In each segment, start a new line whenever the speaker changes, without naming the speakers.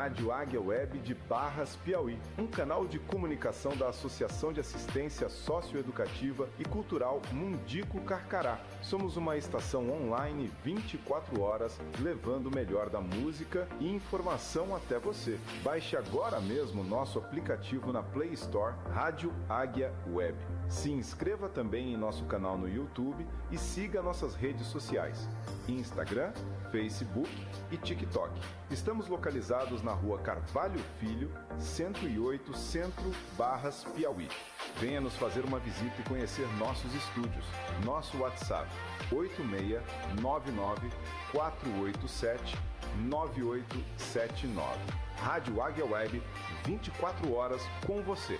Rádio Águia Web de Barras, Piauí, um canal de comunicação da Associação de Assistência Socioeducativa e Cultural Mundico Carcará. Somos uma estação online 24 horas, levando o melhor da música e informação até você. Baixe agora mesmo nosso aplicativo na Play Store, Rádio Águia Web. Se inscreva também em nosso canal no YouTube e siga nossas redes sociais, Instagram, Facebook e TikTok. Estamos localizados na Rua Carvalho Filho, 108 Centro, Barras, Piauí. Venha nos fazer uma visita e conhecer nossos estúdios. Nosso WhatsApp 8699-487-9879. Rádio Águia Web, 24 horas com você.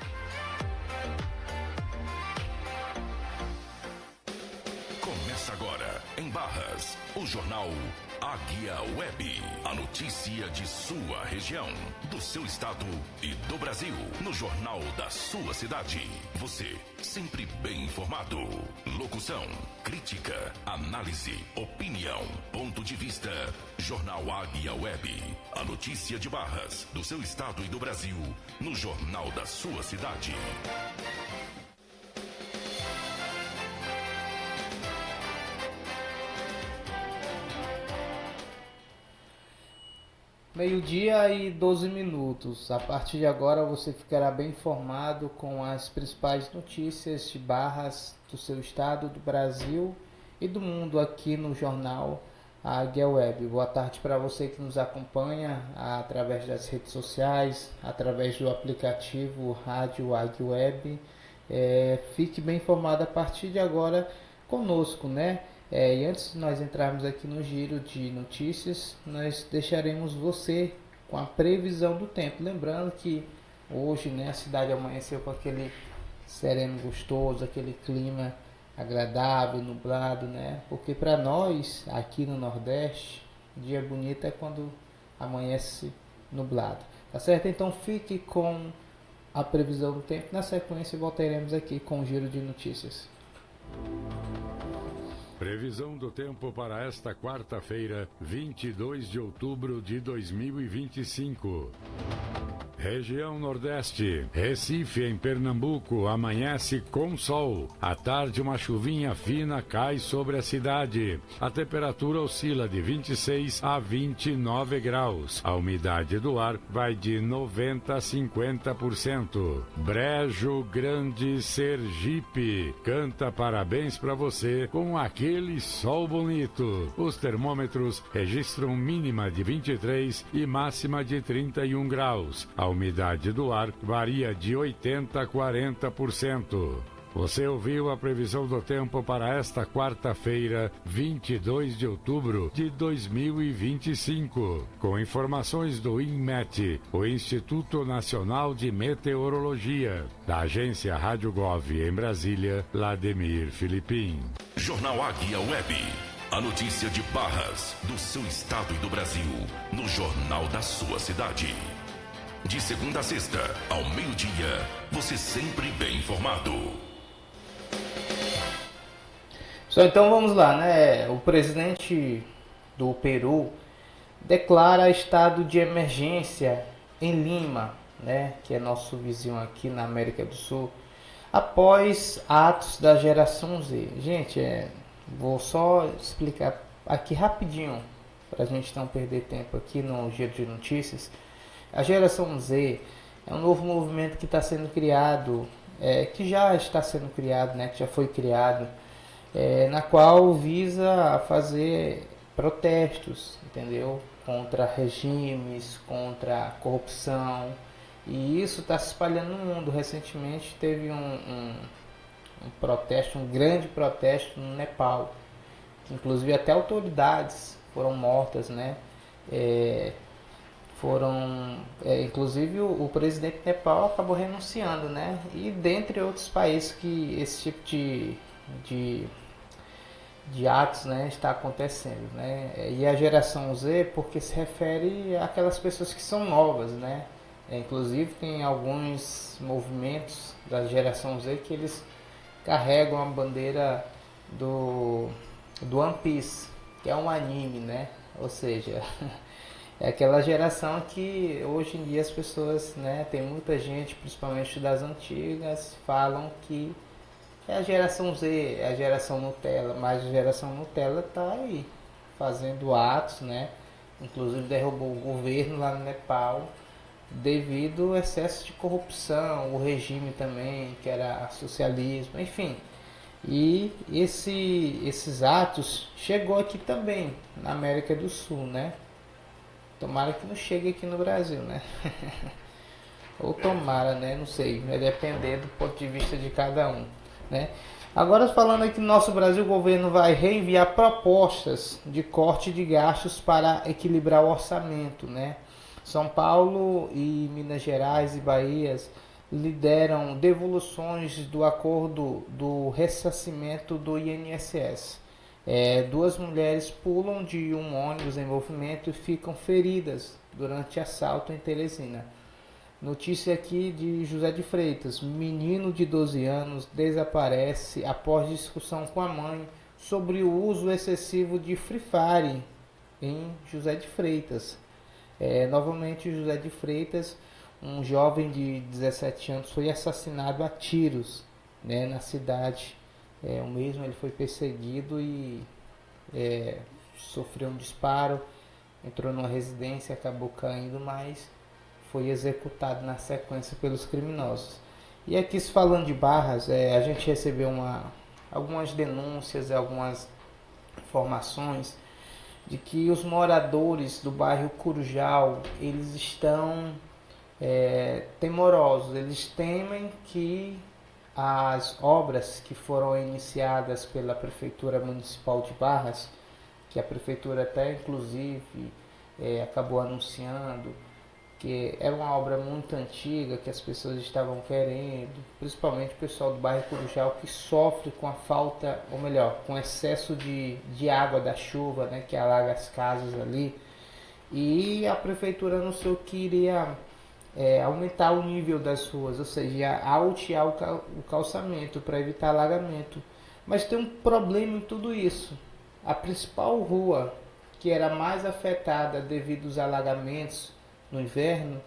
Começa agora, em Barras, o jornal Águia Web. A notícia de sua região, do seu estado e do Brasil. No jornal da sua cidade. Você, sempre bem informado. Locução, crítica, análise, opinião, ponto de vista. Jornal Águia Web. A notícia de Barras, do seu estado e do Brasil. No jornal da sua cidade.
Meio-dia e 12 minutos. A partir de agora você ficará bem informado com as principais notícias de Barras do seu estado, do Brasil e do mundo aqui no jornal Águia Web. Boa tarde para você que nos acompanha através das redes sociais, através do aplicativo Rádio Águia Web. Fique bem informado a partir de agora conosco, né? E antes de nós entrarmos aqui no giro de notícias, nós deixaremos você com a previsão do tempo. Lembrando que hoje, né, a cidade amanheceu com aquele sereno gostoso, aquele clima agradável, nublado, né? Porque para nós, aqui no Nordeste, dia bonito é quando amanhece nublado. Tá certo? Então fique com a previsão do tempo. Na sequência voltaremos aqui com o giro de notícias.
Previsão do tempo para esta quarta-feira, 22 de outubro de 2025. Região Nordeste, Recife, em Pernambuco, amanhece com sol. À tarde, uma chuvinha fina cai sobre a cidade. A temperatura oscila de 26 a 29 graus. A umidade do ar vai de 90% a 50%. Brejo Grande, Sergipe, canta parabéns para você com aquele sol bonito. Os termômetros registram mínima de 23 e máxima de 31 graus. A umidade do ar varia de 80% a 40%. Você ouviu a previsão do tempo para esta quarta-feira, 22 de outubro de 2025, com informações do INMET, o Instituto Nacional de Meteorologia, da agência Rádio Gov em Brasília, Lademir Filipim.
Jornal Águia Web. A notícia de Barras, do seu estado e do Brasil, no jornal da sua cidade. De segunda a sexta, ao meio-dia, você sempre bem informado.
Então vamos lá, né? O presidente do Peru declara estado de emergência em Lima, né? Que é nosso vizinho aqui na América do Sul, após atos da geração Z. Gente, vou só explicar aqui rapidinho, para a gente não perder tempo aqui no Giro de Notícias. A geração Z é um novo movimento que está sendo criado, que já está sendo criado, né, que já foi criado, na qual visa fazer protestos, entendeu? Contra regimes, contra a corrupção. E isso está se espalhando no mundo. Recentemente teve um protesto, um grande protesto no Nepal, que inclusive até autoridades foram mortas, né? Inclusive o presidente do Nepal acabou renunciando, né? E dentre outros países que esse tipo de atos, né, está acontecendo, né? E a geração Z porque se refere àquelas pessoas que são novas, né? Inclusive tem alguns movimentos da geração Z que eles carregam a bandeira do One Piece, que é um anime, né? Ou seja, É aquela geração que hoje em dia as pessoas, né, tem muita gente, principalmente das antigas, falam que é a geração Z, é a geração Nutella, mas a geração Nutella tá aí, fazendo atos, né? Inclusive derrubou o governo lá no Nepal devido ao excesso de corrupção, o regime também, que era socialismo, enfim. E esses atos chegou aqui também, na América do Sul, né? Tomara que não chegue aqui no Brasil, né? Ou tomara, né? Não sei, vai depender do ponto de vista de cada um, né? Agora falando aqui no nosso Brasil, o governo vai reenviar propostas de corte de gastos para equilibrar o orçamento, né? São Paulo e Minas Gerais e Bahia lideram devoluções do acordo do ressarcimento do INSS. Duas mulheres pulam de um ônibus em movimento e ficam feridas durante assalto em Teresina. Notícia aqui de José de Freitas. Menino de 12 anos desaparece após discussão com a mãe sobre o uso excessivo de Free Fire em José de Freitas. Novamente, José de Freitas, um jovem de 17 anos, foi assassinado a tiros, né, na cidade. O mesmo ele foi perseguido e sofreu um disparo, entrou numa residência, acabou caindo, mas foi executado na sequência pelos criminosos. E aqui, falando de Barras, a gente recebeu algumas denúncias, algumas informações de que os moradores do bairro Curujal, eles estão temorosos, eles temem que as obras que foram iniciadas pela Prefeitura Municipal de Barras, que a Prefeitura até inclusive acabou anunciando, que era uma obra muito antiga, que as pessoas estavam querendo, principalmente o pessoal do bairro Curujal, que sofre com a falta, ou melhor, com excesso de água da chuva, né, que alaga as casas ali. E a Prefeitura anunciou que iria aumentar o nível das ruas, ou seja, altear o calçamento para evitar alagamento. Mas tem um problema em tudo isso. A principal rua, que era mais afetada devido aos alagamentos no inverno,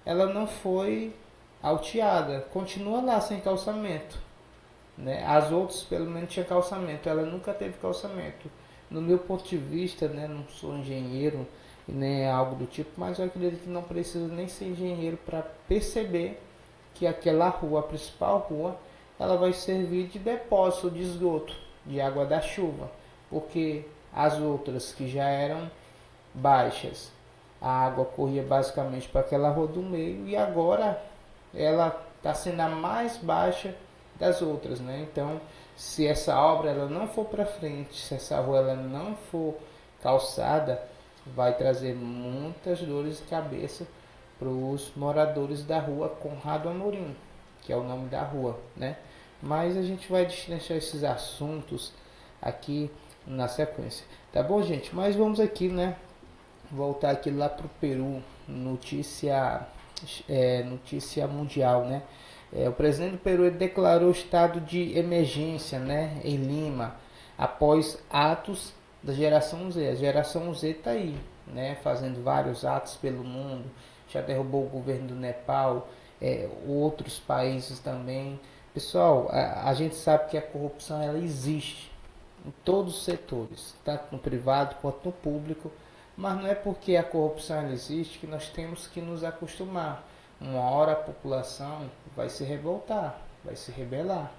ela não foi alteada, continua lá sem calçamento, né? As outras pelo menos tinha calçamento, ela nunca teve calçamento. No meu ponto de vista, né, não sou engenheiro e nem algo do tipo, mas eu acredito que não precisa nem ser engenheiro para perceber que aquela rua, a principal rua, ela vai servir de depósito de esgoto, de água da chuva, porque as outras que já eram baixas, a água corria basicamente para aquela rua do meio, e agora ela está sendo a mais baixa das outras, né? Então, se essa obra ela não for para frente, se essa rua ela não for calçada, vai trazer muitas dores de cabeça para os moradores da rua Conrado Amorim, que é o nome da rua, né? Mas a gente vai destrinchar esses assuntos aqui na sequência, tá bom, gente? Mas vamos aqui, né, voltar aqui lá para o Peru, notícia mundial, né? O presidente do Peru declarou estado de emergência, né, em Lima, após atos da geração Z. A geração Z está aí, né, fazendo vários atos pelo mundo, já derrubou o governo do Nepal, outros países também. Pessoal, a gente sabe que a corrupção ela existe em todos os setores, tanto no privado quanto no público. Mas não é porque a corrupção existe que nós temos que nos acostumar. Uma hora a população vai se revoltar, vai se rebelar,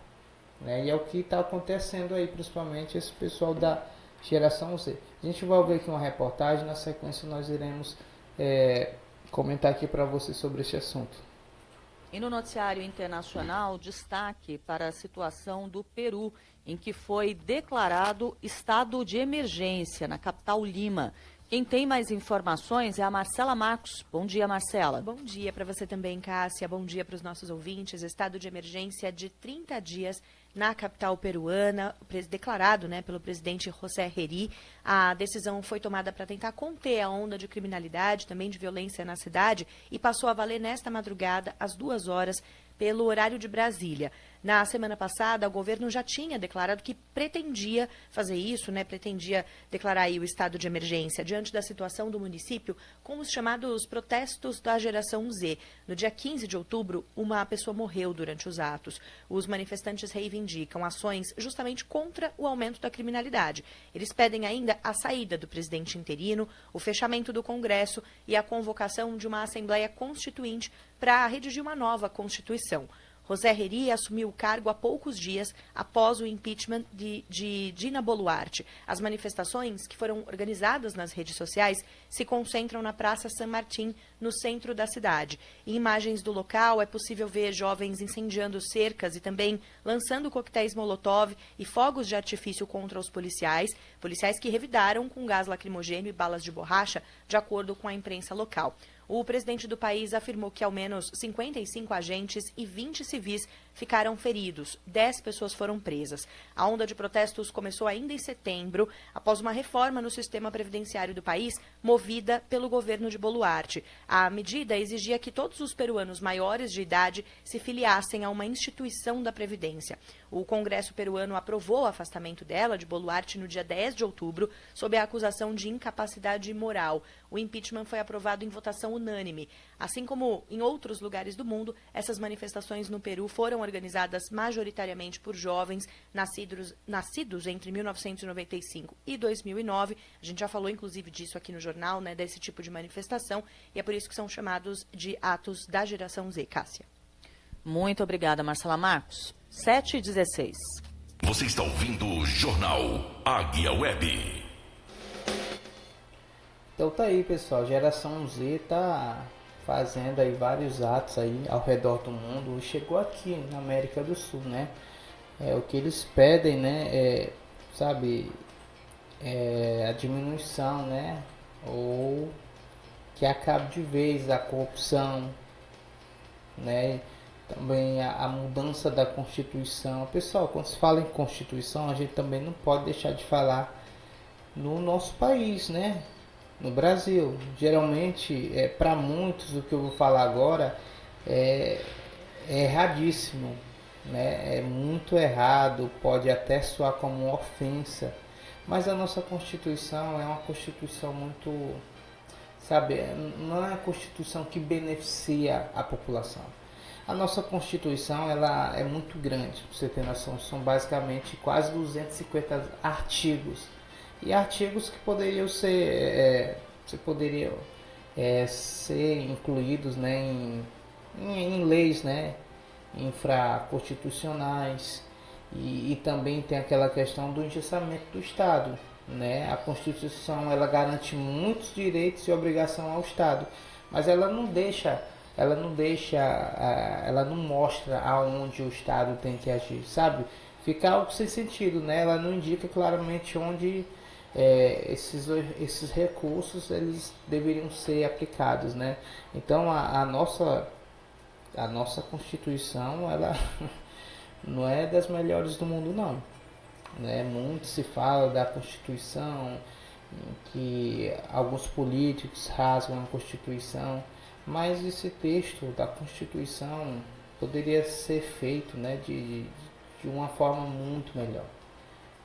né? E é o que está acontecendo aí, principalmente esse pessoal da geração Z. A gente vai ver aqui uma reportagem, na sequência nós iremos comentar aqui para você sobre esse assunto.
E no noticiário internacional, destaque para a situação do Peru, em que foi declarado estado de emergência na capital Lima. Quem tem mais informações é a Marcela Marcos. Bom dia, Marcela.
Bom dia para você também, Cássia. Bom dia para os nossos ouvintes. Estado de emergência de 30 dias na capital peruana, declarado, né, pelo presidente José Herri. A decisão foi tomada para tentar conter a onda de criminalidade, também de violência na cidade, e passou a valer nesta madrugada, às 2 horas, pelo horário de Brasília. Na semana passada, o governo já tinha declarado que pretendia fazer isso, né? Pretendia declarar aí o estado de emergência diante da situação do município com os chamados protestos da geração Z. No dia 15 de outubro, uma pessoa morreu durante os atos. Os manifestantes reivindicam ações justamente contra o aumento da criminalidade. Eles pedem ainda a saída do presidente interino, o fechamento do Congresso e a convocação de uma Assembleia Constituinte para redigir uma nova Constituição. José Herri assumiu o cargo há poucos dias após o impeachment de Dina Boluarte. As manifestações, que foram organizadas nas redes sociais, se concentram na Praça San Martín, no centro da cidade. Em imagens do local, é possível ver jovens incendiando cercas e também lançando coquetéis Molotov e fogos de artifício contra os policiais que revidaram com gás lacrimogêneo e balas de borracha, de acordo com a imprensa local. O presidente do país afirmou que ao menos 55 agentes e 20 civis ficaram feridos. 10 pessoas foram presas. A onda de protestos começou ainda em setembro, após uma reforma no sistema previdenciário do país, movida pelo governo de Boluarte. A medida exigia que todos os peruanos maiores de idade se filiassem a uma instituição da Previdência. O Congresso peruano aprovou o afastamento dela, de Boluarte, no dia 10 de outubro, sob a acusação de incapacidade moral. O impeachment foi aprovado em votação unânime. Assim como em outros lugares do mundo, essas manifestações no Peru foram organizadas majoritariamente por jovens nascidos entre 1995 e 2009. A gente já falou, inclusive, disso aqui no jornal, né, desse tipo de manifestação, e é por isso que são chamados de atos da geração Z. Cássia.
Muito obrigada, Marcela Marcos. 7h16.
Você está ouvindo o Jornal Águia Web.
Então tá aí, pessoal, geração Z tá fazendo aí vários atos aí ao redor do mundo e chegou aqui na América do Sul, né? O que eles pedem, né, a diminuição, né, ou que acabe de vez a corrupção, né, também a mudança da Constituição. Pessoal, quando se fala em Constituição, a gente também não pode deixar de falar no nosso país, né? No Brasil. Geralmente, para muitos, o que eu vou falar agora é erradíssimo, né? É muito errado, pode até soar como uma ofensa, mas a nossa Constituição é uma Constituição muito, não é uma Constituição que beneficia a população. A nossa Constituição, ela é muito grande, pra você ter noção, são basicamente quase 250 artigos. E artigos que poderiam ser, ser incluídos, né, em leis, né, infraconstitucionais, e também tem aquela questão do engessamento do Estado, né? A Constituição, ela garante muitos direitos e obrigação ao Estado, mas ela não mostra aonde o Estado tem que agir, sabe? Fica algo sem sentido, né? Ela não indica claramente onde esses recursos eles deveriam ser aplicados, né? Então a nossa Constituição, ela não é das melhores do mundo, não, né? Muito se fala da Constituição, que alguns políticos rasgam a Constituição, mas esse texto da Constituição poderia ser feito, né, de uma forma muito melhor,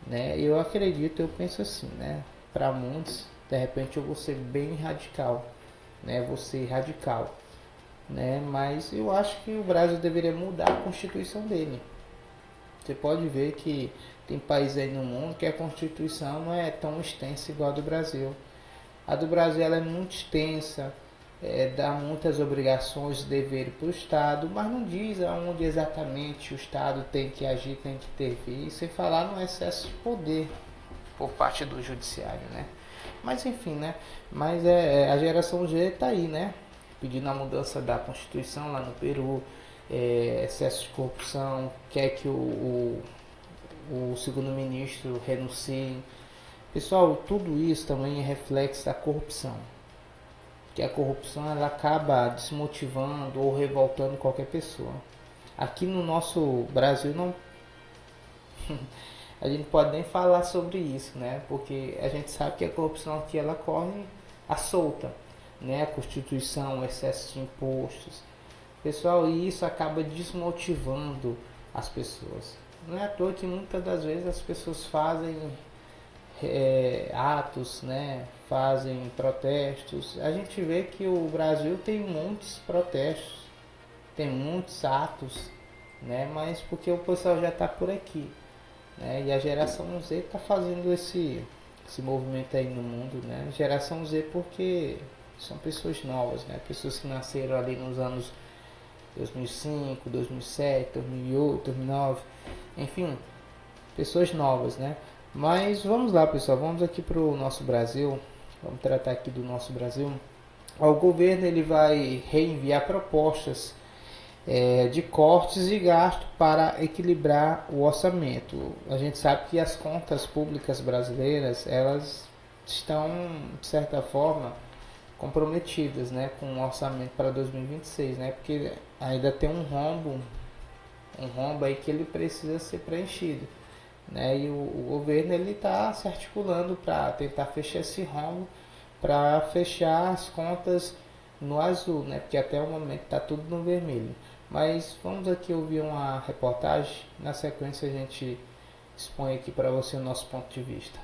né? Eu acredito, eu penso assim, né? Para muitos, de repente eu vou ser bem radical, né? Vou ser radical, né? Mas eu acho que o Brasil deveria mudar a Constituição dele. Você pode ver que tem países aí no mundo que a Constituição não é tão extensa igual a do Brasil. A do Brasil, ela é muito extensa, dá muitas obrigações e deveres para o Estado, mas não diz aonde exatamente o Estado tem que agir, tem que intervir, sem falar no excesso de poder por parte do judiciário, né? Mas enfim, né? Mas a geração Z está aí, né? Pedindo a mudança da Constituição lá no Peru, excesso de corrupção, quer que o segundo ministro renuncie. Pessoal, tudo isso também é reflexo da corrupção. Que a corrupção, ela acaba desmotivando ou revoltando qualquer pessoa. Aqui no nosso Brasil não a gente pode nem falar sobre isso, né? Porque a gente sabe que a corrupção aqui, ela corre à solta, né? A Constituição, o excesso de impostos. Pessoal, e isso acaba desmotivando as pessoas. Não é à toa que muitas das vezes as pessoas fazem atos, né? Fazem protestos. A gente vê que o Brasil tem muitos protestos, tem muitos atos, né? Mas porque o pessoal já está por aqui, né? E a geração Z está fazendo esse movimento aí no mundo, né? Geração Z porque são pessoas novas, né? Pessoas que nasceram ali nos anos 2005, 2007, 2008, 2009, enfim, pessoas novas, né? Mas vamos lá, pessoal, vamos aqui para o nosso Brasil, vamos tratar aqui do nosso Brasil. O governo ele vai reenviar propostas de cortes de gasto para equilibrar o orçamento. A gente sabe que as contas públicas brasileiras, elas estão, de certa forma, comprometidas, né, com o orçamento para 2026, né, porque ainda tem um rombo aí que ele precisa ser preenchido, né, e o governo ele está se articulando para tentar fechar esse rombo, para fechar as contas no azul, né, porque até o momento está tudo no vermelho. Mas vamos aqui ouvir uma reportagem, na sequência a gente expõe aqui para você o nosso ponto de vista.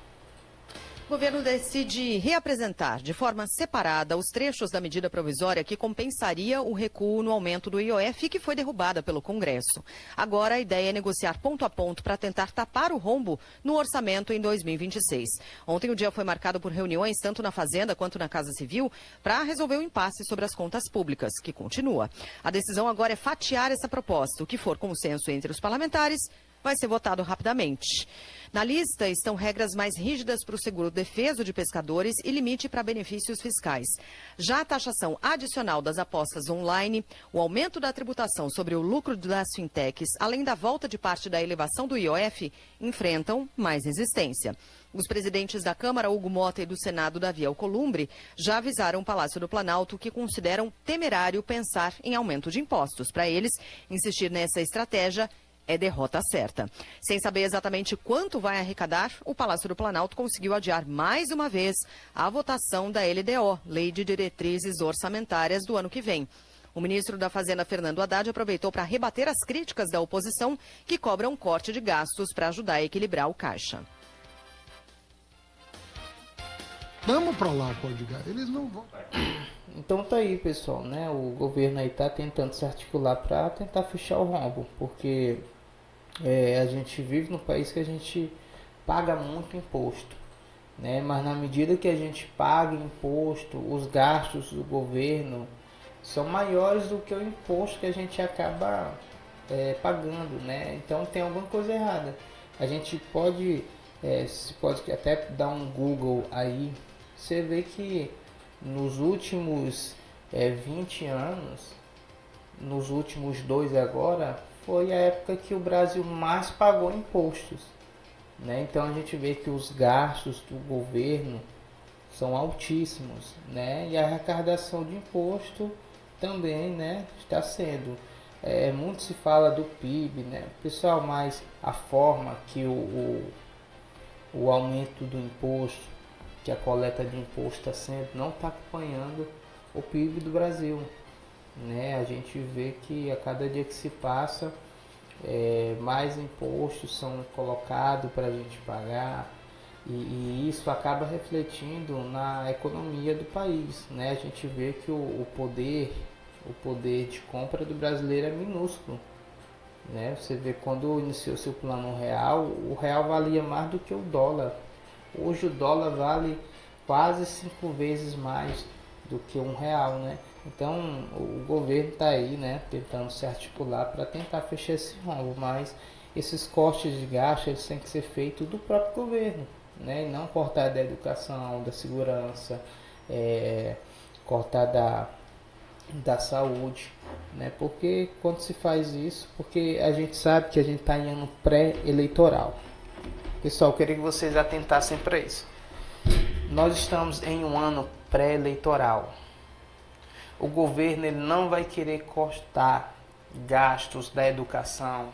O governo decide reapresentar de forma separada os trechos da medida provisória que compensaria o recuo no aumento do IOF, que foi derrubada pelo Congresso. Agora, a ideia é negociar ponto a ponto para tentar tapar o rombo no orçamento em 2026. Ontem o dia foi marcado por reuniões tanto na Fazenda quanto na Casa Civil para resolver o impasse sobre as contas públicas, que continua. A decisão agora é fatiar essa proposta. O que for consenso entre os parlamentares vai ser votado rapidamente. Na lista estão regras mais rígidas para o seguro-defeso de pescadores e limite para benefícios fiscais. Já a taxação adicional das apostas online, o aumento da tributação sobre o lucro das fintechs, além da volta de parte da elevação do IOF, enfrentam mais resistência. Os presidentes da Câmara, Hugo Mota, e do Senado, Davi Alcolumbre, já avisaram o Palácio do Planalto que consideram temerário pensar em aumento de impostos. Para eles, insistir nessa estratégia é derrota certa. Sem saber exatamente quanto vai arrecadar, o Palácio do Planalto conseguiu adiar mais uma vez a votação da LDO, Lei de Diretrizes Orçamentárias, do ano que vem. O ministro da Fazenda, Fernando Haddad, aproveitou para rebater as críticas da oposição, que cobra um corte de gastos para ajudar a equilibrar o caixa.
Vamos para lá, Código. Eles não vão.
Então tá aí, pessoal, né? O governo aí tá tentando se articular para tentar fechar o rombo, porque a gente vive num país que a gente paga muito imposto, né? Mas na medida que a gente paga imposto, os gastos do governo são maiores do que o imposto que a gente acaba pagando, né? Então tem alguma coisa errada. A gente pode até dar um Google aí, você vê que nos últimos 20 anos, nos últimos 2 agora, foi a época que o Brasil mais pagou impostos, né? Então a gente vê que os gastos do governo são altíssimos, né? E a arrecadação de imposto também, né, está sendo. Muito se fala do PIB, né? Pessoal, mas a forma que o aumento do imposto, que a coleta de imposto está sendo, não está acompanhando o PIB do Brasil, né? A gente vê que a cada dia que se passa, mais impostos são colocados para a gente pagar, e isso acaba refletindo na economia do país, né? A gente vê que o poder de compra do brasileiro é minúsculo, né? Você vê quando iniciou-se o plano real, o real valia mais do que o dólar. Hoje o dólar vale quase 5 vezes mais do que R$1, né? Então o governo está aí, né, tentando se articular para tentar fechar esse rombo, mas esses cortes de gasto eles têm que ser feitos do próprio governo, né? E não cortar da educação, da segurança, cortar da saúde, né? Porque quando se faz isso, porque a gente sabe que a gente está em ano pré-eleitoral. Pessoal, eu queria que vocês atentassem para isso. Nós estamos em um ano pré-eleitoral. O governo ele não vai querer cortar gastos da educação,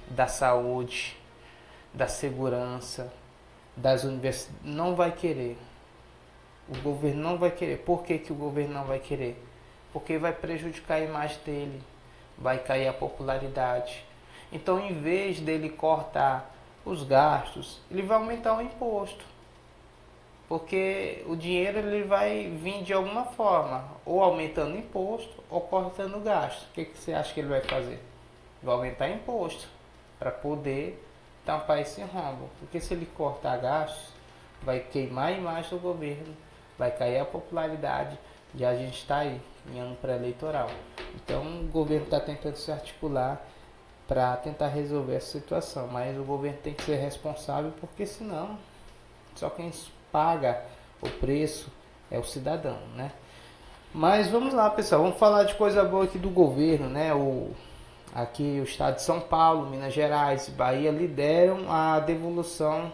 da saúde, da segurança, das universidades. Não vai querer. O governo não vai querer. Por que o governo não vai querer? Porque vai prejudicar a imagem dele. Vai cair a popularidade. Então, em vez dele cortar os gastos, ele vai aumentar o imposto. Porque o dinheiro ele vai vir de alguma forma, ou aumentando imposto, ou cortando gasto. O que você acha que ele vai fazer? Vai aumentar imposto, para poder tampar esse rombo. Porque se ele cortar gastos, vai queimar a imagem do governo, vai cair a popularidade, e a gente está aí, em ano pré-eleitoral. Então o governo está tentando se articular para tentar resolver essa situação, mas o governo tem que ser responsável, porque senão só quem paga o preço é o cidadão, né? Mas vamos lá, pessoal, vamos falar de coisa boa aqui do governo, né? Aqui o estado de São Paulo, Minas Gerais e Bahia lideram a devolução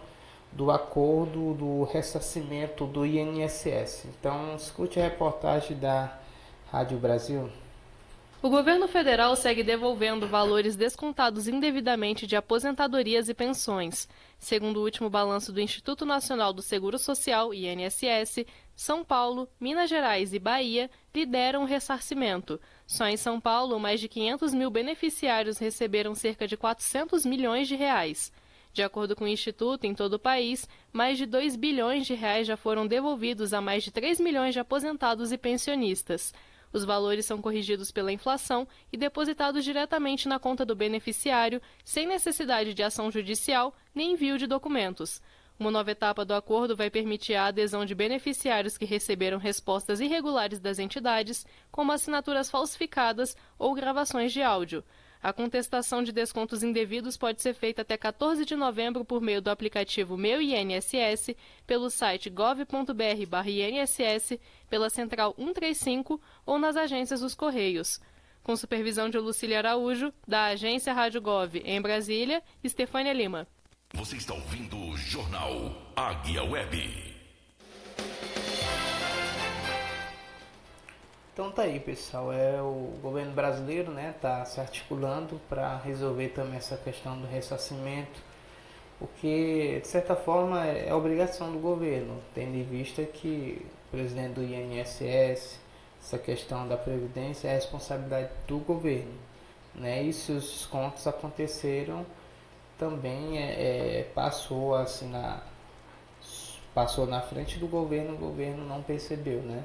do acordo do ressarcimento do INSS. Então, escute a reportagem da Rádio Brasil.
O governo federal segue devolvendo valores descontados indevidamente de aposentadorias e pensões. Segundo o último balanço do Instituto Nacional do Seguro Social, INSS, São Paulo, Minas Gerais e Bahia lideram o ressarcimento. Só em São Paulo, mais de 500 mil beneficiários receberam cerca de 400 milhões de reais. De acordo com o Instituto, em todo o país, mais de 2 bilhões de reais já foram devolvidos a mais de 3 milhões de aposentados e pensionistas. Os valores são corrigidos pela inflação e depositados diretamente na conta do beneficiário, sem necessidade de ação judicial nem envio de documentos. Uma nova etapa do acordo vai permitir a adesão de beneficiários que receberam respostas irregulares das entidades, como assinaturas falsificadas ou gravações de áudio. A contestação de descontos indevidos pode ser feita até 14 de novembro por meio do aplicativo Meu INSS, pelo site gov.br/INSS, pela Central 135 ou nas agências dos Correios. Com supervisão de Lucília Araújo, da agência Rádio Gov em Brasília, Estefânia Lima.
Você está ouvindo o Jornal Águia Web.
Então tá aí, pessoal, o governo brasileiro, né, tá se articulando para resolver também essa questão do ressarcimento, porque de certa forma é obrigação do governo, tendo em vista que o presidente do INSS, essa questão da previdência é responsabilidade do governo, né? E se os descontos aconteceram, também passou na frente do governo, o governo não percebeu, né?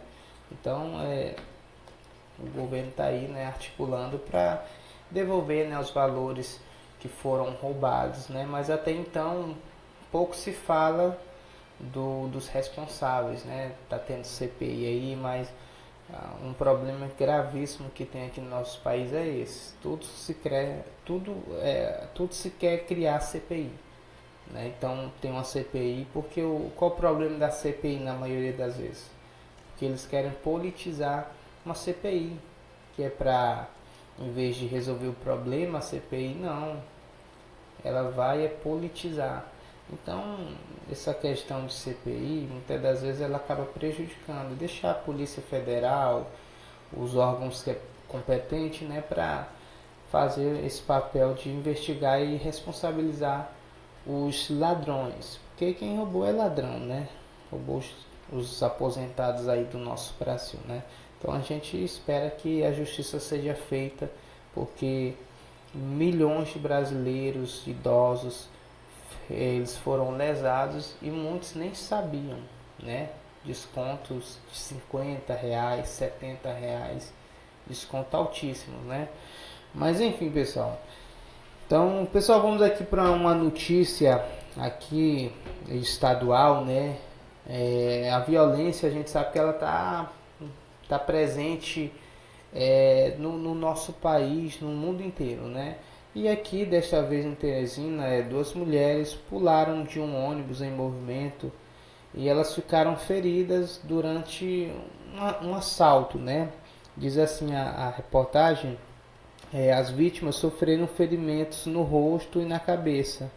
Então o governo está aí, né, articulando para devolver, né, os valores que foram roubados, né? Mas até então pouco se fala dos responsáveis, né? Tá tendo CPI aí, mas um problema gravíssimo que tem aqui no nosso país é esse. Tudo se quer criar CPI, né? Então tem uma CPI porque qual o problema da CPI na maioria das vezes? Que eles querem politizar uma CPI, que é para, em vez de resolver o problema, a CPI não, ela vai politizar. Então, essa questão de CPI, muitas das vezes ela acaba prejudicando, deixar a Polícia Federal, os órgãos que é competente, né, para fazer esse papel de investigar e responsabilizar os ladrões, porque quem roubou é ladrão, né? Roubou os aposentados aí do nosso Brasil, né? Então a gente espera que a justiça seja feita, porque milhões de brasileiros idosos, eles foram lesados e muitos nem sabiam, né? Descontos de R$50, R$70, desconto altíssimo, né? Mas enfim, pessoal. Então, pessoal, vamos aqui para uma notícia aqui estadual, né? A violência, a gente sabe que ela tá presente no nosso país, no mundo inteiro, né? E aqui, desta vez em Teresina, 2 mulheres pularam de um ônibus em movimento e elas ficaram feridas durante um assalto, né? Diz assim a reportagem, as vítimas sofreram ferimentos no rosto e na cabeça.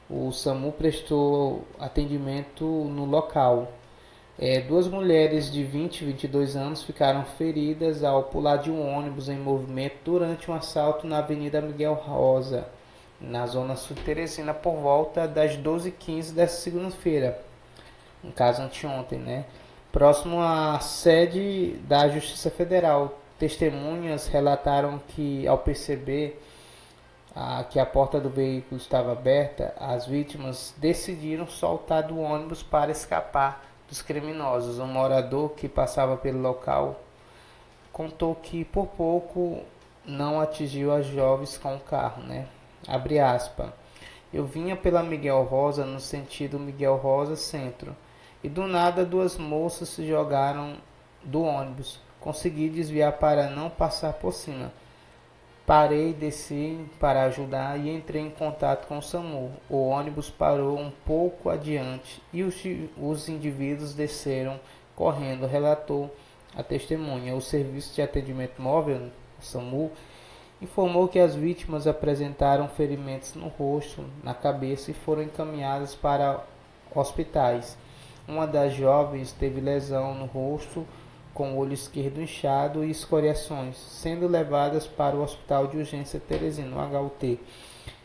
O SAMU prestou atendimento no local. 2 mulheres de 20 e 22 anos ficaram feridas ao pular de um ônibus em movimento durante um assalto na Avenida Miguel Rosa, na zona sul de Teresina, por volta das 12h15 desta segunda-feira. No caso, anteontem, né? Próximo à sede da Justiça Federal. Testemunhas relataram que, ao perceber que a porta do veículo estava aberta, as vítimas decidiram soltar do ônibus para escapar dos criminosos. Um morador que passava pelo local contou que por pouco não atingiu as jovens com o carro, né? Abre aspas. Eu vinha pela Miguel Rosa no sentido Miguel Rosa Centro e do nada duas moças se jogaram do ônibus. Consegui desviar para não passar por cima. Parei, desci para ajudar e entrei em contato com o SAMU. O ônibus parou um pouco adiante e os indivíduos desceram correndo, relatou a testemunha. O Serviço de Atendimento Móvel, o SAMU, informou que as vítimas apresentaram ferimentos no rosto, na cabeça e foram encaminhadas para hospitais. Uma das jovens teve lesão no rosto, com o olho esquerdo inchado e escoriações, sendo levadas para o Hospital de Urgência Teresina, HUT.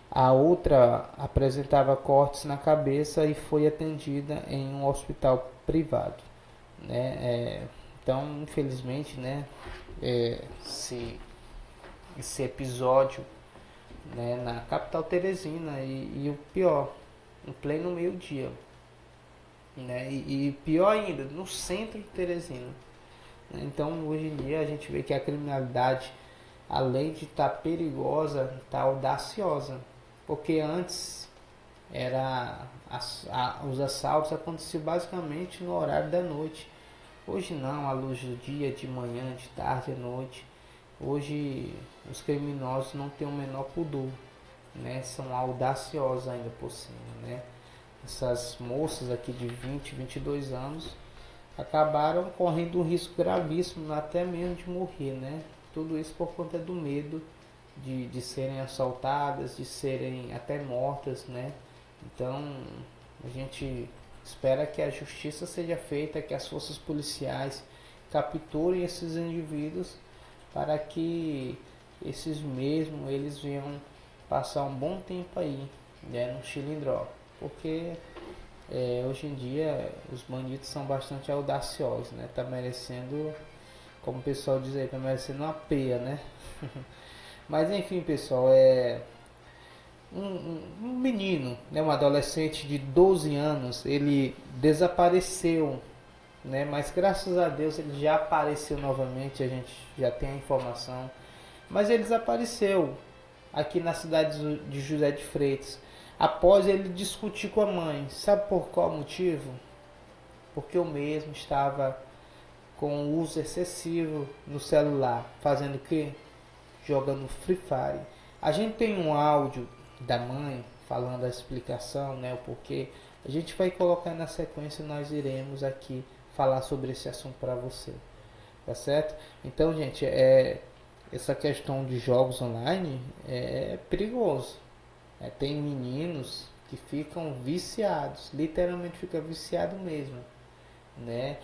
A outra apresentava cortes na cabeça e foi atendida em um hospital privado, né? Então, infelizmente, né, esse episódio, né, na capital Teresina e o pior, em pleno meio-dia, né, e pior ainda, no centro de Teresina. Então, hoje em dia, a gente vê que a criminalidade, além de estar perigosa, está audaciosa. Porque antes, os assaltos aconteciam basicamente no horário da noite. Hoje não, à luz do dia, de manhã, de tarde, à noite. Hoje, os criminosos não têm o menor pudor, né? São audaciosos ainda por cima, né? Essas moças aqui de 20, 22 anos acabaram correndo um risco gravíssimo, até mesmo de morrer, né? Tudo isso por conta do medo de serem assaltadas, de serem até mortas, né? Então, a gente espera que a justiça seja feita, que as forças policiais capturem esses indivíduos para que eles venham passar um bom tempo aí, né, no Chilindró, porque hoje em dia os bandidos são bastante audaciosos, né? Tá merecendo, como o pessoal diz aí, tá merecendo uma peia, né? Mas enfim, pessoal, um menino, né, um adolescente de 12 anos, ele desapareceu, né? Mas graças a Deus ele já apareceu novamente, a gente já tem a informação. Mas ele desapareceu aqui na cidade de José de Freitas, após ele discutir com a mãe. Sabe por qual motivo? Porque o mesmo estava com o uso excessivo no celular, fazendo o quê? Jogando Free Fire. A gente tem um áudio da mãe falando a explicação, né, o porquê. A gente vai colocar na sequência e nós iremos aqui falar sobre esse assunto para você, tá certo? Então, gente, essa questão de jogos online é perigoso. Tem meninos que ficam viciados, literalmente fica viciado mesmo, né?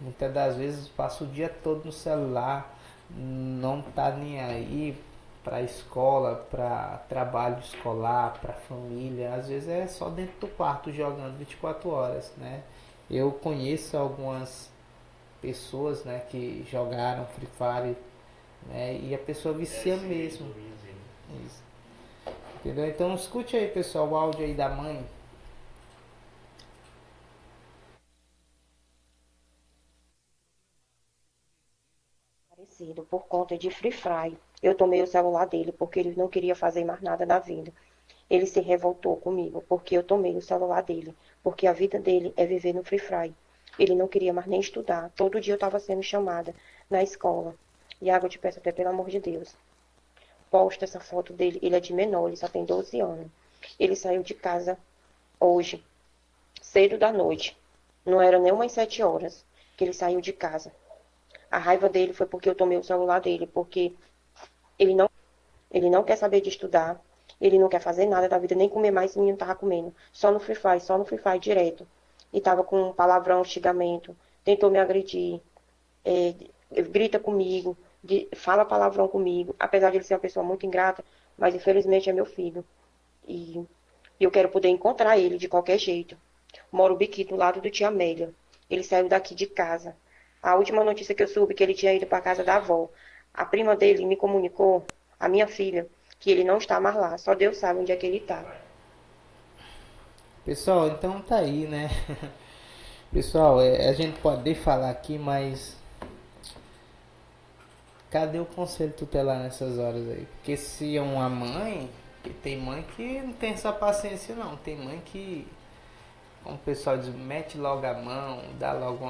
Muitas das vezes passa o dia todo no celular, não tá nem aí para a escola, para trabalho escolar, para família. Às vezes é só dentro do quarto jogando 24 horas, né? Eu conheço algumas pessoas, né, que jogaram Free Fire, né, e a pessoa vicia mesmo. Isso. Entendeu? Então escute aí, pessoal, o áudio aí da mãe.
Por conta de Free Fire. Eu tomei o celular dele porque ele não queria fazer mais nada na vida. Ele se revoltou comigo porque eu tomei o celular dele, porque a vida dele é viver no Free Fire. Ele não queria mais nem estudar. Todo dia eu estava sendo chamada na escola. Iago, eu te peço até pelo amor de Deus, posta essa foto dele. Ele é de menor, ele só tem 12 anos. Ele saiu de casa hoje, cedo da noite. Não era nem umas 7 horas que ele saiu de casa. A raiva dele foi porque eu tomei o celular dele, porque ele não quer saber de estudar, ele não quer fazer nada da vida, nem comer mais, esse menino tava comendo. Só no Free Fire direto. E tava com palavrão, xingamento, tentou me agredir, grita comigo, fala palavrão comigo, apesar de ele ser uma pessoa muito ingrata, mas infelizmente é meu filho. E eu quero poder encontrar ele de qualquer jeito. Moro aqui do lado do tia Amélia. Ele saiu daqui de casa. A última notícia que eu soube que ele tinha ido para casa da avó. A prima dele me comunicou, a minha filha, que ele não está mais lá. Só Deus sabe onde é que ele está.
Pessoal, então tá aí, né? Pessoal, a gente pode falar aqui, mas cadê o conselho tutelar nessas horas aí? Porque se é uma mãe, que tem mãe que não tem essa paciência não, tem mãe que, como o pessoal diz, mete logo a mão, dá logo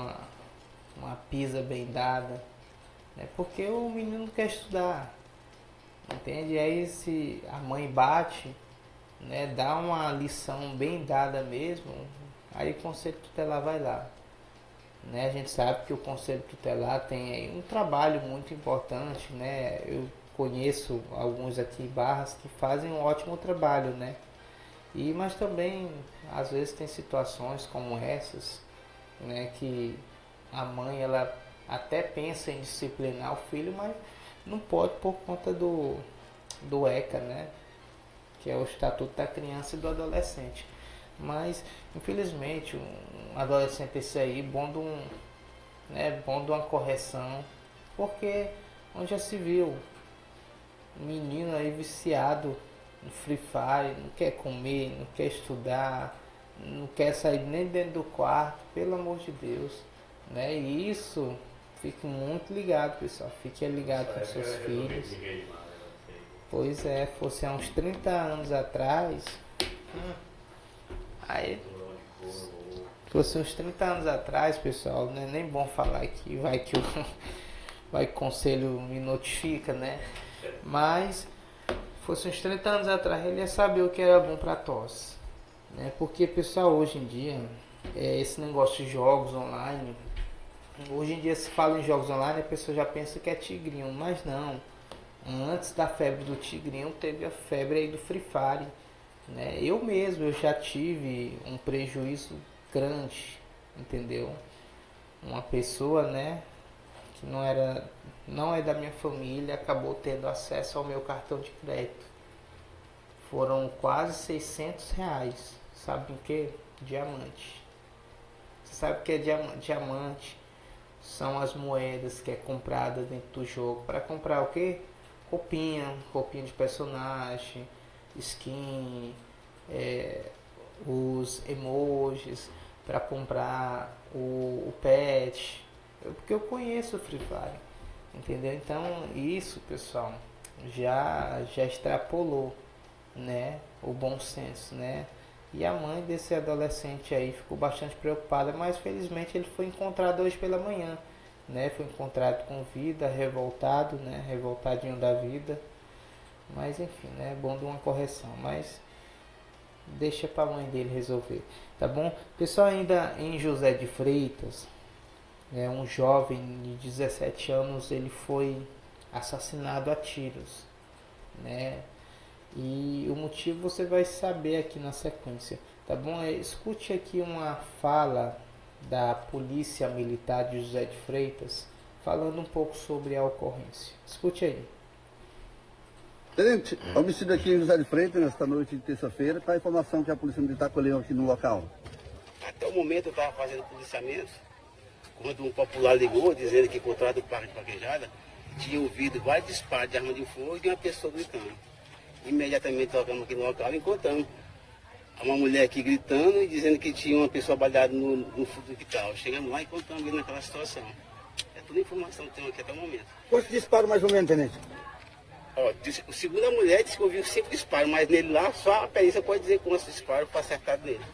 uma pisa bem dada, né? Porque o menino quer estudar, entende? E aí se a mãe bate, né, dá uma lição bem dada mesmo, aí o conselho tutelar vai lá, né? A gente sabe que o conselho tutelar tem aí um trabalho muito importante, né? Eu conheço alguns aqui em Barras que fazem um ótimo trabalho, né? Mas também às vezes tem situações como essas, né, que a mãe ela até pensa em disciplinar o filho, mas não pode por conta do ECA, né? Que é o Estatuto da Criança e do Adolescente. Mas, infelizmente, um adolescente esse aí, bom de uma correção, porque onde já se viu um menino aí viciado no Free Fire, não quer comer, não quer estudar, não quer sair nem dentro do quarto, pelo amor de Deus, né? E isso, fique muito ligado, pessoal, fique ligado com seus filhos. Pois é, fosse há uns 30 anos atrás, aí, fosse uns 30 anos atrás, pessoal, não é nem bom falar aqui, vai que o conselho me notifica, né? Mas, fosse uns 30 anos atrás, ele ia saber o que era bom para tosse, né? Porque, pessoal, hoje em dia, esse negócio de jogos online, hoje em dia se fala em jogos online, a pessoa já pensa que é tigrinho, mas não. Antes da febre do tigrinho, teve a febre aí do Free Fire, né? Eu já tive um prejuízo grande, entendeu? Uma pessoa, né, que não é da minha família, acabou tendo acesso ao meu cartão de crédito. Foram quase 600 reais. Sabe o que? Diamante. Você sabe o que é diamante? São as moedas que é comprada dentro do jogo. Para comprar o que? Roupinha de personagem, skin, os emojis, para comprar o pet. Porque eu conheço o Free Fire, entendeu? Então isso, pessoal, já extrapolou, né, o bom senso, né? E a mãe desse adolescente aí ficou bastante preocupada, mas felizmente ele foi encontrado hoje pela manhã, né? Foi encontrado com vida, revoltado, né? Revoltadinho da vida. Mas enfim, né? Bom de uma correção, mas deixa para a mãe dele resolver, tá bom? Pessoal, ainda em José de Freitas, um jovem de 17 anos, ele foi assassinado a tiros, né? E o motivo você vai saber aqui na sequência, tá bom? Escute aqui uma fala da Polícia Militar de José de Freitas, falando um pouco sobre a ocorrência. Escute aí.
Tenente, homicídio aqui em José de Freitas, nesta noite de terça-feira. Qual a informação que a Polícia Militar colheu aqui no local?
Até o momento eu estava fazendo policiamento, quando um popular ligou, dizendo que encontrado o parque de Paquejada, tinha ouvido vários disparos de arma de fogo e uma pessoa gritando. Imediatamente tocamos aqui no local e encontramos uma mulher aqui gritando e dizendo que tinha uma pessoa baleada no fundo do quintal. Chegamos lá e encontramos ele naquela situação. É toda a informação que temos aqui até o momento.
Quantos disparos mais ou menos, tenente?
O segundo a mulher disse que ouviu 5 disparos, mas nele lá só a perícia pode dizer quantos disparos foi acertado nele.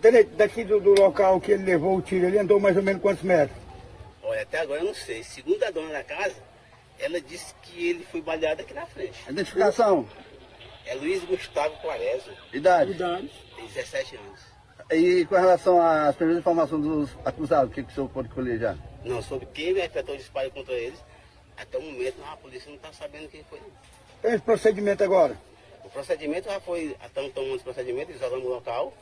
Tenente, daqui do local que ele levou o tiro, ele andou mais ou menos quantos metros?
Olha, até agora eu não sei. Segundo a dona da casa, ela disse que ele foi baleado aqui na frente.
Identificação?
É Luiz Gustavo Quaresma.
Idade?
17 anos.
E com relação às primeiras informações dos acusados, o que o senhor pode colher já?
Não, sobre quem efetuou o disparo contra eles, até o momento a polícia não está sabendo quem foi.
Tem esse procedimento agora?
O procedimento já foi, estamos tomando esse procedimento, isolamos o local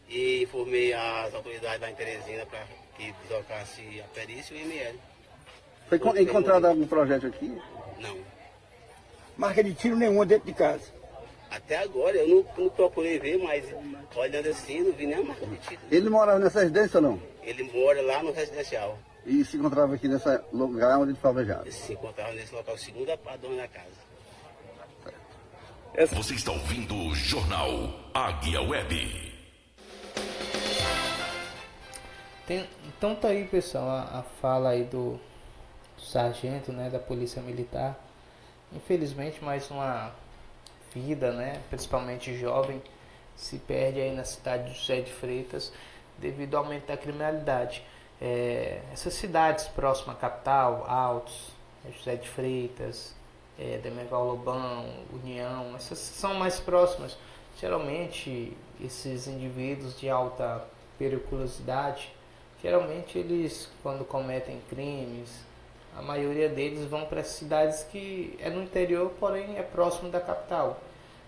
e informei as autoridades da Teresina para que deslocasse a perícia e o IML.
Foi encontrado algum projétil aqui?
Não.
Marca de tiro nenhuma dentro de casa?
Até agora eu não procurei ver, mas olhando assim, não vi nem a marca de tiro.
Ele morava nessa residência ou não?
Ele mora lá no residencial.
E se encontrava aqui nesse lugar onde ele foi alvejado?
Se encontrava nesse local, segundo a dona da casa.
Você está ouvindo o Jornal Águia Web.
Então tá aí, pessoal, a fala aí do sargento, né, da Polícia Militar. Infelizmente, mais uma vida, né, principalmente jovem, se perde aí na cidade de José de Freitas devido ao aumento da criminalidade. Essas cidades próximas à capital, Altos, José de Freitas, Demerval Lobão, União, essas são mais próximas. Geralmente, esses indivíduos de alta periculosidade, geralmente eles, quando cometem crimes, a maioria deles vão para cidades que é no interior, porém é próximo da capital.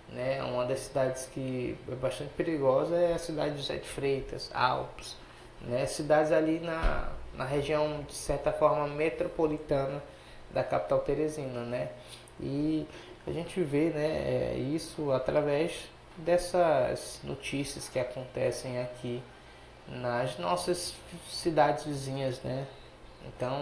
Né? Uma das cidades que é bastante perigosa é a cidade de José de Freitas, Alpes, né? Cidades ali na região, de certa forma, metropolitana da capital teresina, né? E a gente vê, né, isso através dessas notícias que acontecem aqui nas nossas cidades vizinhas, né? Então,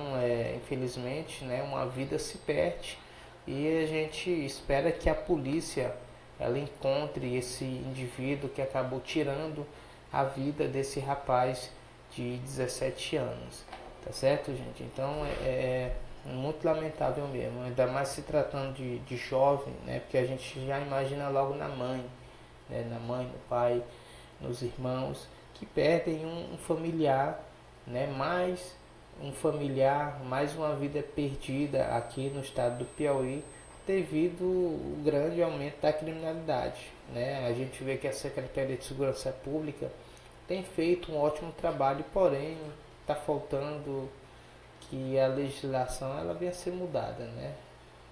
infelizmente, né, uma vida se perde e a gente espera que a polícia ela encontre esse indivíduo que acabou tirando a vida desse rapaz de 17 anos, tá certo, gente? Então, é muito lamentável mesmo, ainda mais se tratando de jovem, né? Porque a gente já imagina logo na mãe, né? Na mãe, no pai, nos irmãos, que perdem um familiar, né? Mais um familiar, mais uma vida perdida aqui no estado do Piauí devido ao grande aumento da criminalidade, né? A gente vê que a Secretaria de Segurança Pública tem feito um ótimo trabalho, porém está faltando que a legislação ela venha a ser mudada, né?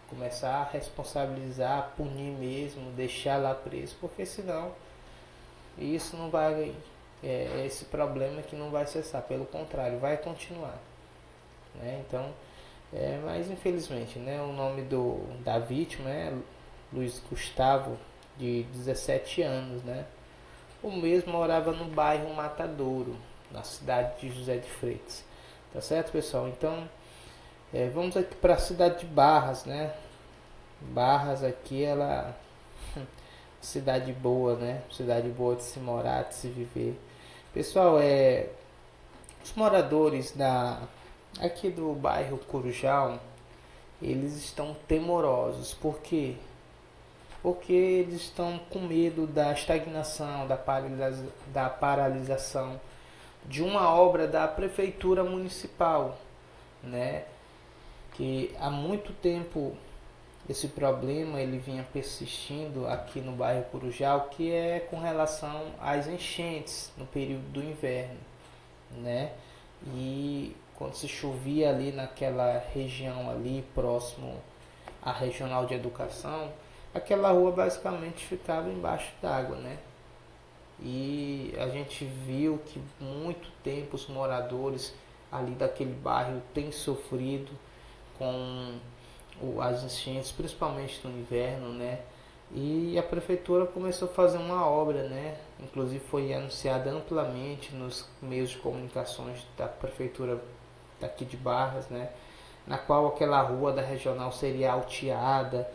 Começar a responsabilizar, punir mesmo, deixar lá preso, porque senão isso não vai, esse problema que não vai cessar, pelo contrário, vai continuar, né? Então, mas infelizmente, né, o nome da vítima é Luiz Gustavo, de 17 anos, né? O mesmo morava no bairro Matadouro, na cidade de José de Freitas. Tá certo, pessoal? Então, vamos aqui para a cidade de Barras, né? Barras aqui, ela cidade boa, né? Cidade boa de se morar, de se viver. Pessoal, os moradores aqui do bairro Corujal, eles estão temorosos. Por quê? Porque eles estão com medo da estagnação, da paralisação de uma obra da prefeitura municipal, né? Que há muito tempo esse problema ele vinha persistindo aqui no bairro Corujal, que é com relação às enchentes no período do inverno, né? E quando se chovia ali naquela região ali próximo à regional de educação, aquela rua basicamente ficava embaixo d'água, né? E a gente viu que muito tempo os moradores ali daquele bairro têm sofrido com as enchentes, principalmente no inverno, né? E a prefeitura começou a fazer uma obra, né? Inclusive foi anunciada amplamente nos meios de comunicações da prefeitura daqui de Barras, né? Na qual aquela rua da regional seria alteada,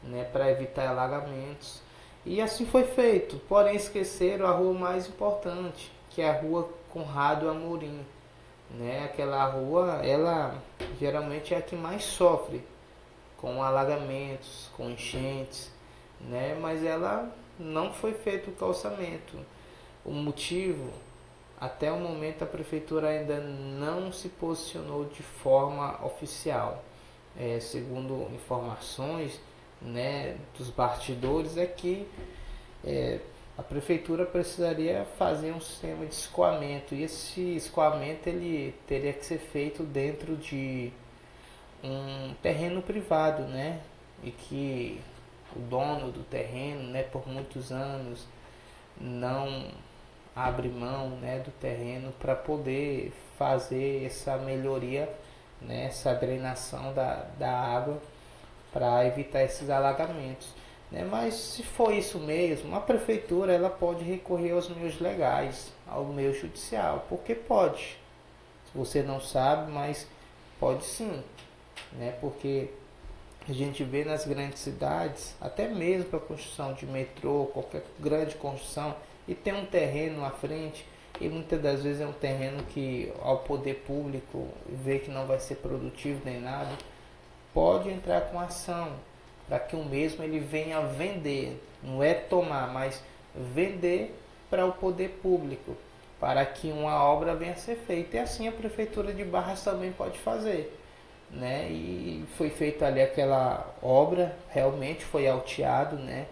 né? Para evitar alagamentos. E assim foi feito, porém esqueceram a rua mais importante, que é a rua Conrado Amorim, né? Aquela rua, ela geralmente é a que mais sofre com alagamentos, com enchentes, né? Mas ela não foi feito o calçamento. O motivo, até o momento a prefeitura ainda não se posicionou de forma oficial. Segundo informações, né, dos bastidores, é que a prefeitura precisaria fazer um sistema de escoamento, e esse escoamento ele teria que ser feito dentro de um terreno privado, né, e que o dono do terreno, né, por muitos anos não abre mão, né, do terreno para poder fazer essa melhoria, né, essa drenação da água para evitar esses alagamentos, né? Mas se for isso mesmo, a prefeitura ela pode recorrer aos meios legais, ao meio judicial, porque pode. Você não sabe, mas pode sim, né? Porque a gente vê nas grandes cidades, até mesmo para a construção de metrô, qualquer grande construção, e tem um terreno à frente, e muitas das vezes é um terreno que ao poder público vê que não vai ser produtivo nem nada, pode entrar com ação para que o mesmo ele venha vender, não é tomar, mas vender para o poder público, para que uma obra venha a ser feita. E assim a Prefeitura de Barras também pode fazer, né? E foi feita ali aquela obra, realmente foi alteado, né,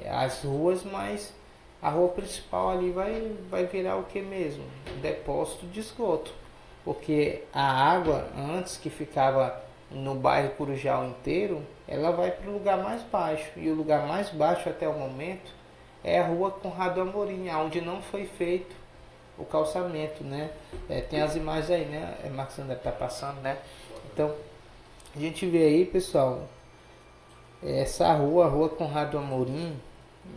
as ruas, mas a rua principal ali vai virar o que mesmo? Depósito de esgoto, porque a água antes que ficava no bairro Corujal inteiro, ela vai para o lugar mais baixo, e o lugar mais baixo até o momento é a rua Conrado Amorim, onde não foi feito o calçamento, né? Tem as imagens aí, né? Marcos André tá passando, né? Então, a gente vê aí, pessoal, essa rua, a rua Conrado Amorim,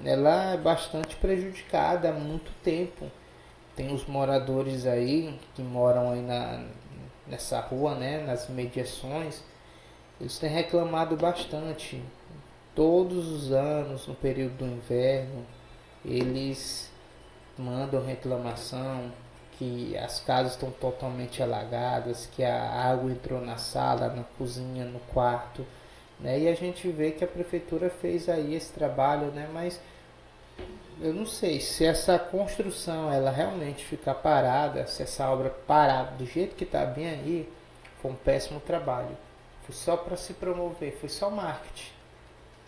ela é bastante prejudicada há muito tempo. Tem os moradores aí, que moram aí nessa rua, né? Nas mediações, eles têm reclamado bastante. Todos os anos, no período do inverno, eles mandam reclamação que as casas estão totalmente alagadas, que a água entrou na sala, na cozinha, no quarto, né? E a gente vê que a prefeitura fez aí esse trabalho, né? Mas eu não sei se essa construção ela realmente ficar parada, se essa obra parar do jeito que está bem aí, foi um péssimo trabalho. Foi só para se promover, foi só marketing,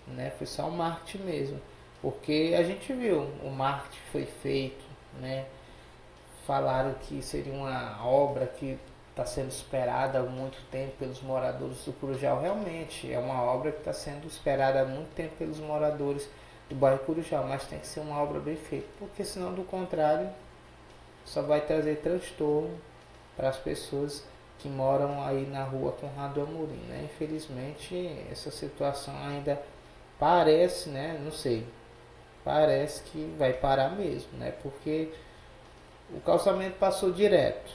né? Foi só o marketing mesmo, porque a gente viu, o marketing foi feito, né? Falaram que seria uma obra que está sendo esperada há muito tempo pelos moradores do Corujal. Realmente é uma obra que está sendo esperada há muito tempo pelos moradores do bairro Corujal, mas tem que ser uma obra bem feita, porque senão, do contrário, só vai trazer transtorno para as pessoas que moram aí na rua Conrado Amorim, né? Infelizmente, essa situação ainda parece, né? Não sei, parece que vai parar mesmo, né? Porque o calçamento passou direto,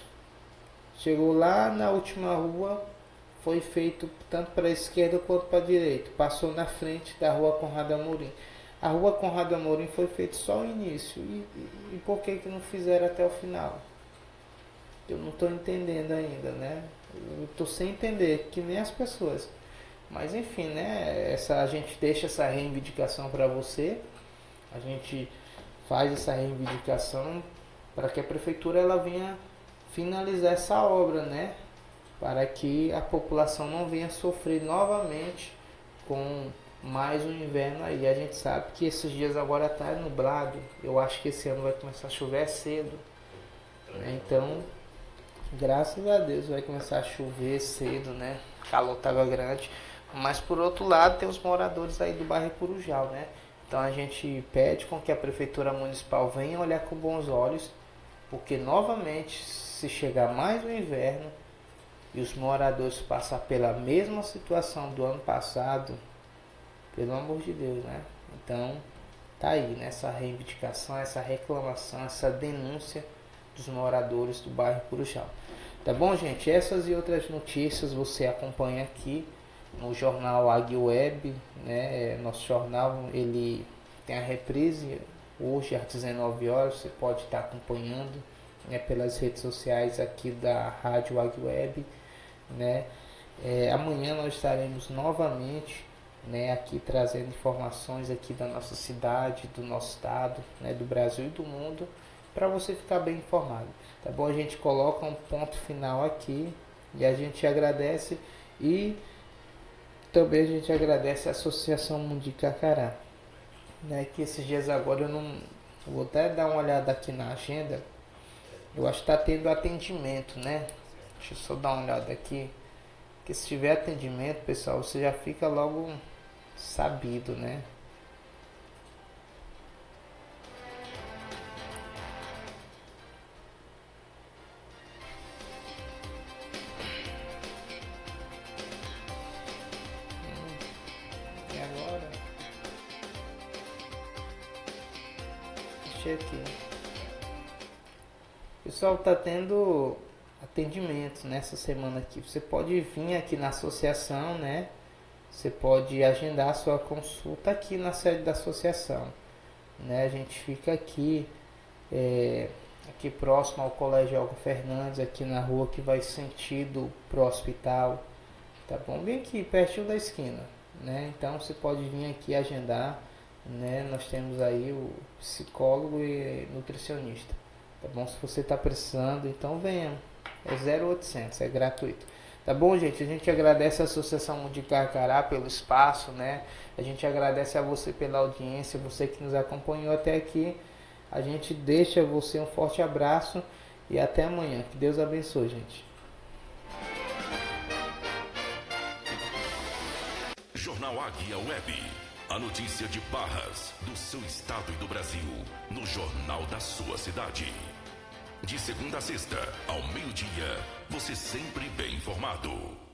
chegou lá na última rua, foi feito tanto para a esquerda quanto para a direita, passou na frente da rua Conrado Amorim. A rua Conrado Amorim foi feito só o início, e por que não fizeram até o final? Eu não estou entendendo ainda, né? Eu estou sem entender, que nem as pessoas. Mas enfim, né? A gente deixa essa reivindicação para você. A gente faz essa reivindicação para que a prefeitura ela venha finalizar essa obra, né? Para que a população não venha sofrer novamente com mais um inverno aí. A gente sabe que esses dias agora está nublado. Eu acho que esse ano vai começar a chover cedo, né? Então, graças a Deus vai começar a chover cedo, né? O calor estava grande. Mas por outro lado tem os moradores aí do bairro Corujal, né? Então a gente pede com que a prefeitura municipal venha olhar com bons olhos, porque novamente, se chegar mais um inverno e os moradores passar pela mesma situação do ano passado, pelo amor de Deus, né? Então tá aí, né? Essa reivindicação, essa reclamação, essa denúncia dos moradores do bairro Corujal. Tá bom, gente? Essas e outras notícias você acompanha aqui no jornal Águia Web, né? Nosso jornal, ele tem a reprise hoje às 19 horas, você pode estar acompanhando, né, pelas redes sociais aqui da Rádio Águia Web, né? Amanhã nós estaremos novamente, né, aqui trazendo informações aqui da nossa cidade, do nosso estado, né, do Brasil e do mundo, para você ficar bem informado, tá bom? A gente coloca um ponto final aqui e a gente agradece, e também a gente agradece a Associação Mundicacará, né, que esses dias agora eu vou até dar uma olhada aqui na agenda, eu acho que está tendo atendimento, né? Deixa eu só dar uma olhada aqui, que se tiver atendimento, pessoal, você já fica logo sabido, né? E agora? Deixa aqui. Pessoal, tá tendo atendimentos nessa semana aqui. Você pode vir aqui na associação, né? você pode agendar a sua consulta aqui na sede da associação, né? A gente fica aqui, aqui próximo ao Colégio Olga Fernandes, aqui na rua que vai sentido pro hospital, tá bom? Bem aqui, pertinho da esquina, né? Então você pode vir aqui agendar, né? Nós temos aí o psicólogo e nutricionista, tá bom? Se você está precisando, então venha, é 0800, é gratuito. Tá bom, gente? A gente agradece a Associação de Carcará pelo espaço, né? A gente agradece a você pela audiência, você que nos acompanhou até aqui. A gente deixa você um forte abraço e até amanhã. Que Deus abençoe, gente.
Jornal Águia Web. A notícia de Barras, do seu estado e do Brasil, no jornal da sua cidade. De segunda a sexta, ao meio-dia, você sempre bem informado.